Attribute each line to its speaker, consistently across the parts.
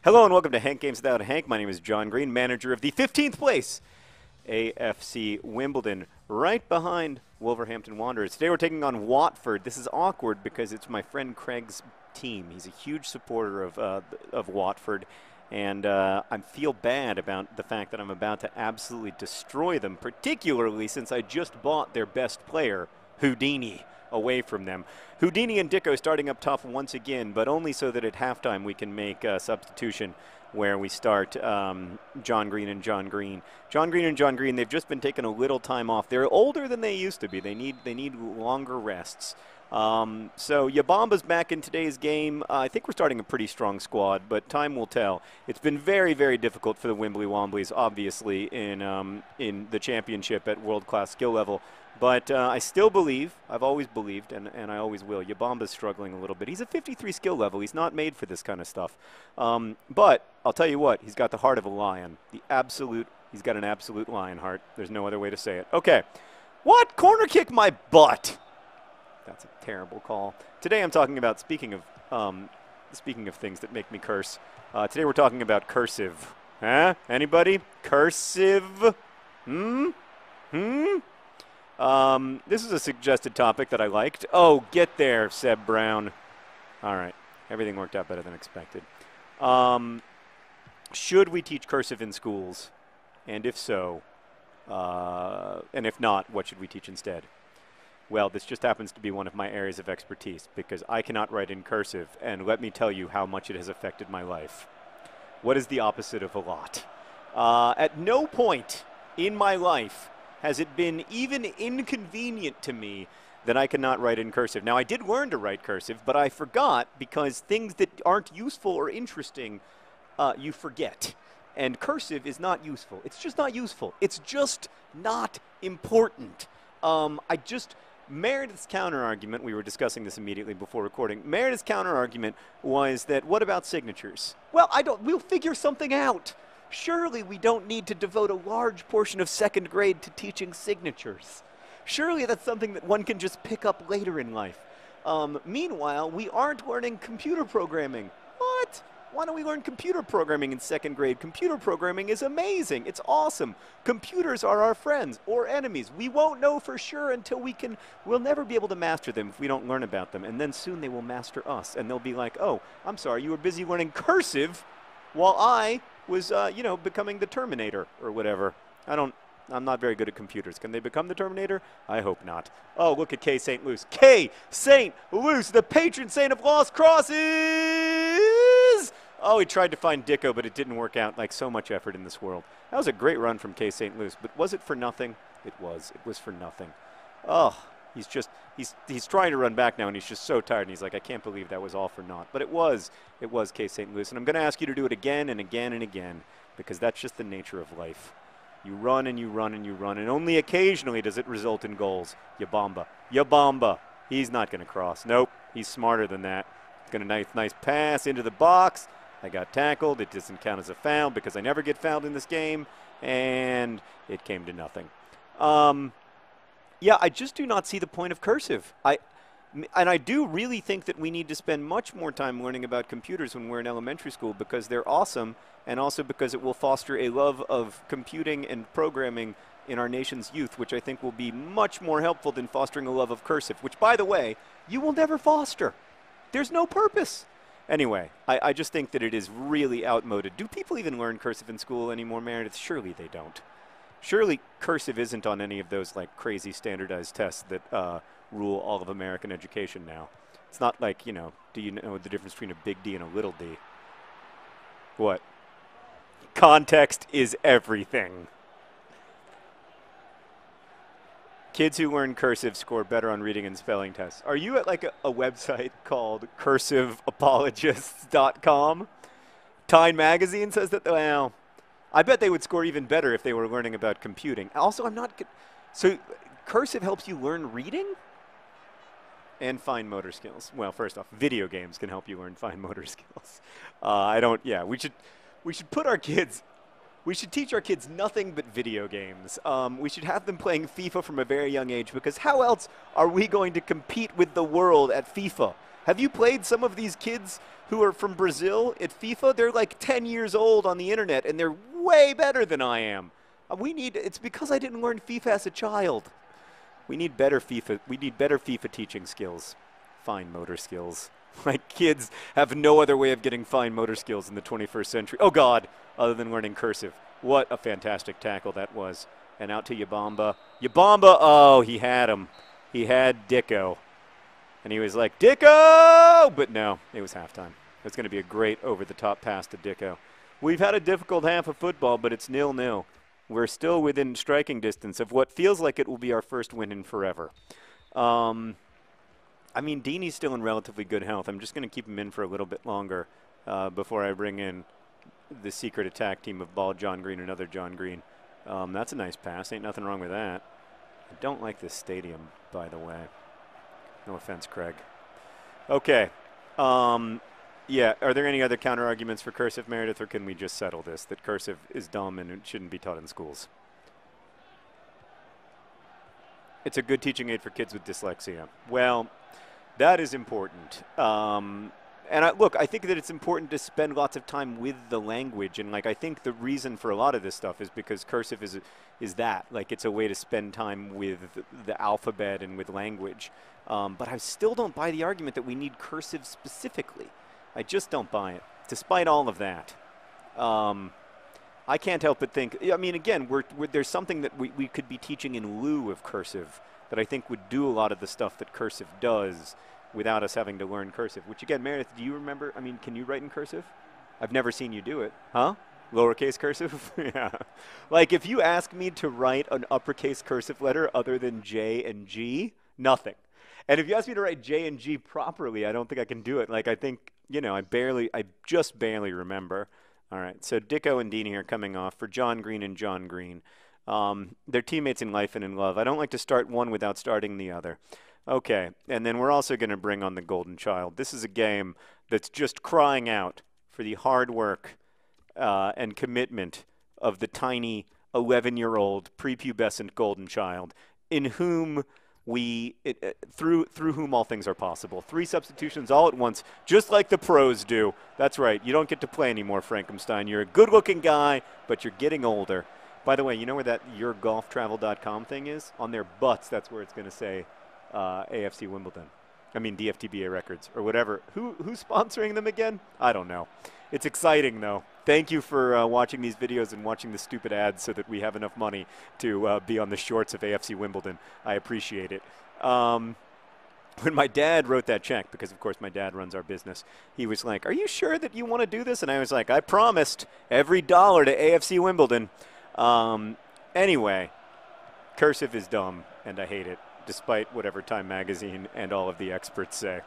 Speaker 1: Hello and welcome to Hank Games Without Hank. My name is John Green, manager of the 15th place AFC Wimbledon, right behind Wolverhampton Wanderers. Today we're taking on Watford. This is awkward because it's my friend Craig's team. He's a huge supporter of Watford, and I feel bad about the fact that I'm about to absolutely destroy them, particularly since I just bought their best player, Houdini, away from them. Houdini and Dicko starting up top once again, but only so that at halftime we can make a substitution where we start John Green and John Green. John Green and John Green, they've just been taking a little time off. They're older than they used to be. They need longer rests. So Yabamba's back in today's game. I think we're starting a pretty strong squad, but time will tell. It's been very, very difficult for the Wimbly Womblys, obviously, in the championship at world-class skill level. But I still believe, I've always believed, and I always will, Yabamba's struggling a little bit. He's a 53 skill level. He's not made for this kind of stuff. But I'll tell you what, he's got the heart of a lion. He's got an absolute lion heart. There's no other way to say it. Okay. What? Corner kick my butt. That's a terrible call. Today I'm talking about, speaking of things that make me curse, today we're talking about Cursive. Huh? Anybody? Cursive? This is a suggested topic that I liked. Oh, get there, Seb Brown. All right. Everything worked out better than expected. Should we teach cursive in schools? And if so, and if not, what should we teach instead? Well, this just happens to be one of my areas of expertise because I cannot write in cursive, and let me tell you how much it has affected my life. What is the opposite of a lot? At no point in my life has it been even inconvenient to me that I cannot write in cursive. Now, I did learn to write cursive, but I forgot because things that aren't useful or interesting, you forget. And cursive is not useful. It's just not useful. It's just not important. Meredith's counter-argument, we were discussing this immediately before recording, Meredith's counter-argument was that, what about signatures? Well, we'll figure something out. Surely we don't need to devote a large portion of second grade to teaching signatures. Surely that's something that one can just pick up later in life. Meanwhile, we aren't learning computer programming. What? Why don't we learn computer programming in second grade? Computer programming is amazing. It's awesome. Computers are our friends or enemies. We won't know for sure until we'll never be able to master them if we don't learn about them. And then soon they will master us. And they'll be like, oh, I'm sorry, you were busy learning cursive while I was, becoming the Terminator or whatever. I'm not very good at computers. Can they become the Terminator? I hope not. Oh, look at K. St. Luce. K. St. Luce, the patron saint of lost crosses! Oh, he tried to find Dicko, but it didn't work out. Like so much effort in this world. That was a great run from K. St. Luce, but was it for nothing? It was. It was for nothing. Oh, he's trying to run back now, and he's just so tired, and he's like, I can't believe that was all for naught. But it was K. St. Luce, and I'm going to ask you to do it again and again and again, because that's just the nature of life. You run and you run and you run, and only occasionally does it result in goals. Yabamba. He's not going to cross. Nope, he's smarter than that. He's going to nice pass into the box. I got tackled. It doesn't count as a foul because I never get fouled in this game, and it came to nothing. Yeah, I just do not see the point of cursive. And I do really think that we need to spend much more time learning about computers when we're in elementary school because they're awesome, and also because it will foster a love of computing and programming in our nation's youth, which I think will be much more helpful than fostering a love of cursive, which, by the way, you will never foster. There's no purpose. Anyway, I just think that it is really outmoded. Do people even learn cursive in school anymore, Meredith? Surely they don't. Surely cursive isn't on any of those like crazy standardized tests that rule all of American education now. It's not like, do you know the difference between a big D and a little d? What? Context is everything. Kids who learn cursive score better on reading and spelling tests. Are you at like a website called cursiveapologists.com? Time Magazine says that, well, I bet they would score even better if they were learning about computing. Also, so cursive helps you learn reading and fine motor skills. Well, first off, video games can help you learn fine motor skills. We should put our kids We should teach our kids nothing but video games. We should have them playing FIFA from a very young age, because how else are we going to compete with the world at FIFA? Have you played some of these kids who are from Brazil at FIFA? They're like 10 years old on the internet, and they're way better than I am. It's because I didn't learn FIFA as a child. We need better FIFA teaching skills, fine motor skills. My kids have no other way of getting fine motor skills in the 21st century. Oh, God, other than learning cursive. What a fantastic tackle that was. And out to Yabamba. Yabamba, oh, he had him. He had Dicko. And he was like, Dicko! But no, it was halftime. It's going to be a great over-the-top pass to Dicko. We've had a difficult half of football, but it's 0-0. We're still within striking distance of what feels like it will be our first win in forever. I mean, Deeney's still in relatively good health. I'm just going to keep him in for a little bit longer before I bring in the secret attack team of Ball John Green, another John Green. That's a nice pass. Ain't nothing wrong with that. I don't like this stadium, by the way. No offense, Craig. Okay. Yeah, are there any other counter-arguments for cursive, Meredith, or can we just settle this, that cursive is dumb and it shouldn't be taught in schools? It's a good teaching aid for kids with dyslexia. Well, that is important. And look, I think that it's important to spend lots of time with the language. And, like, I think the reason for a lot of this stuff is because cursive is that. Like, it's a way to spend time with the alphabet and with language. But I still don't buy the argument that we need cursive specifically. I just don't buy it, despite all of that. I can't help but think, I mean, again, there's something that we could be teaching in lieu of cursive that I think would do a lot of the stuff that cursive does without us having to learn cursive. Which, again, Meredith, do you remember? I mean, can you write in cursive? I've never seen you do it. Huh? Lowercase cursive? Yeah. Like, if you ask me to write an uppercase cursive letter other than J and G, nothing. And if you ask me to write J and G properly, I don't think I can do it. Like, I think, you know, I just barely remember. All right, so Dicko and Deeney are coming off for John Green and John Green. They're teammates in life and in love. I don't like to start one without starting the other. Okay, and then we're also going to bring on the Golden Child. This is a game that's just crying out for the hard work and commitment of the tiny 11-year-old prepubescent Golden Child, in whom through whom all things are possible. 3 substitutions all at once, just like the pros do. That's right. You don't get to play anymore, Frankenstein. You're a good-looking guy, but you're getting older. By the way, you know where that yourgolftravel.com thing is? On their butts, that's where it's going to say AFC Wimbledon. I mean, DFTBA Records or whatever. Who's sponsoring them again? I don't know. It's exciting, though. Thank you for watching these videos and watching the stupid ads so that we have enough money to be on the shorts of AFC Wimbledon. I appreciate it. When my dad wrote that check, because, of course, my dad runs our business, he was like, are you sure that you want to do this? And I was like, I promised every dollar to AFC Wimbledon. Anyway, cursive is dumb, and I hate it, despite whatever Time Magazine and all of the experts say.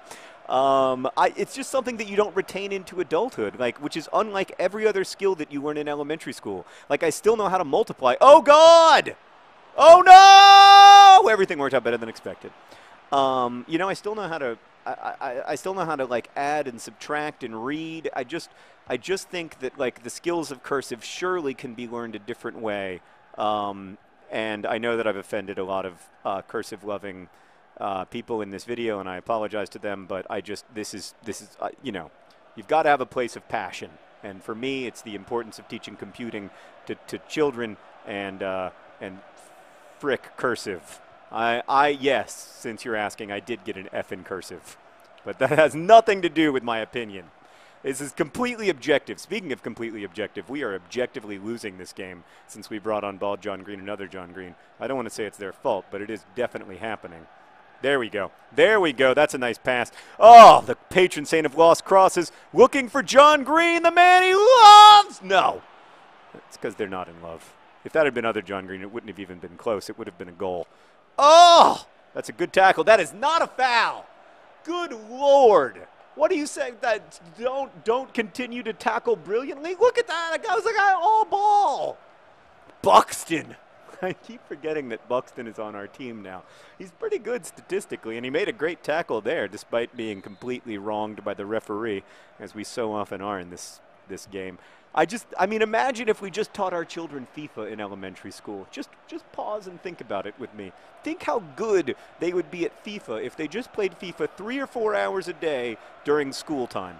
Speaker 1: It's just something that you don't retain into adulthood, like, which is unlike every other skill that you learn in elementary school. Like, I still know how to multiply. Oh, God! Oh, no! Everything worked out better than expected. You know, I still know how to, I still know how to, like, add and subtract and read. I just think that, like, the skills of cursive surely can be learned a different way. And I know that I've offended a lot of cursive-loving people in this video, and I apologize to them, but this is you know, you've got to have a place of passion. And for me, it's the importance of teaching computing to children and frick cursive. Yes, since you're asking, I did get an F in cursive, but that has nothing to do with my opinion. This is completely objective. Speaking of completely objective, we are objectively losing this game since we brought on Ball John Green, another John Green. I don't want to say it's their fault, but it is definitely happening. There we go. There we go. That's a nice pass. Oh, the patron saint of lost crosses looking for John Green, the man he loves. No. It's because they're not in love. If that had been other John Green, it wouldn't have even been close. It would have been a goal. Oh, that's a good tackle. That is not a foul. Good Lord. What do you say? That don't continue to tackle brilliantly? Look at that. That guy was like all ball. Buxton. I keep forgetting that Buxton is on our team now. He's pretty good statistically, and he made a great tackle there despite being completely wronged by the referee, as we so often are in this this game. I mean, imagine if we just taught our children FIFA in elementary school. Just pause and think about it with me. Think how good they would be at FIFA if they just played FIFA 3 or 4 hours a day during school time.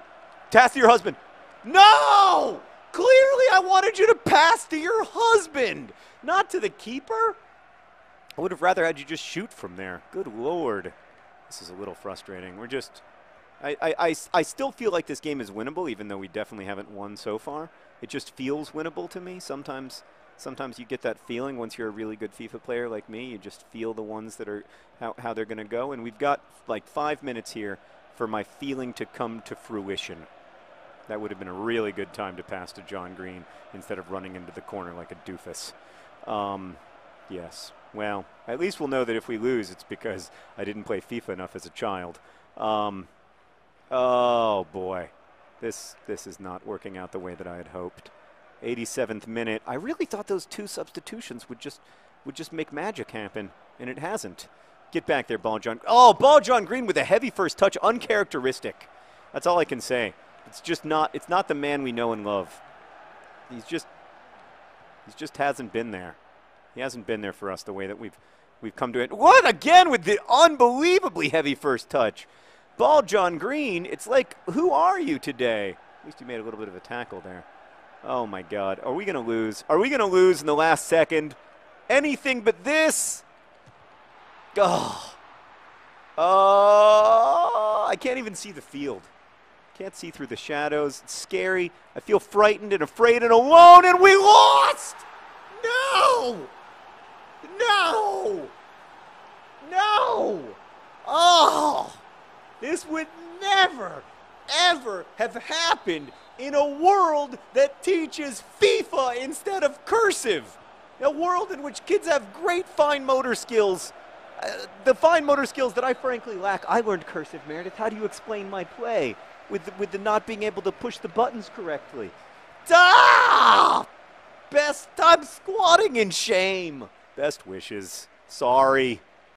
Speaker 1: Pass to your husband. No! Clearly I wanted you to pass to your husband, not to the keeper. I would have rather had you just shoot from there. Good Lord. This is a little frustrating. We're just... I still feel like this game is winnable, even though we definitely haven't won so far. It just feels winnable to me. Sometimes you get that feeling once you're a really good FIFA player like me. You just feel the ones that are how they're going to go. And we've got like 5 minutes here for my feeling to come to fruition. That would have been a really good time to pass to John Green instead of running into the corner like a doofus. Yes. Well, at least we'll know that if we lose, it's because I didn't play FIFA enough as a child. Oh, boy. This is not working out the way that I had hoped. 87th minute. I really thought those 2 substitutions would just make magic happen, and it hasn't. Get back there, Ball John. Oh, Ball John Green with a heavy first touch. Uncharacteristic. That's all I can say. It's not the man we know and love. He just hasn't been there. He hasn't been there for us the way that we've come to it. What again with the unbelievably heavy first touch? Ball John Green, it's like, who are you today? At least you made a little bit of a tackle there. Oh my God, are we gonna lose? Are we gonna lose in the last second? Anything but this? Oh, I can't even see the field. Can't see through the shadows. It's scary. I feel frightened and afraid and alone, and we lost! No! No! No! Oh! This would never, ever have happened in a world that teaches FIFA instead of Cursive. A world in which kids have great fine motor skills. The fine motor skills that I frankly lack. I learned Cursive, Meredith. How do you explain my play with the not being able to push the buttons correctly? Ah! Best time squatting in shame. Best wishes. Sorry.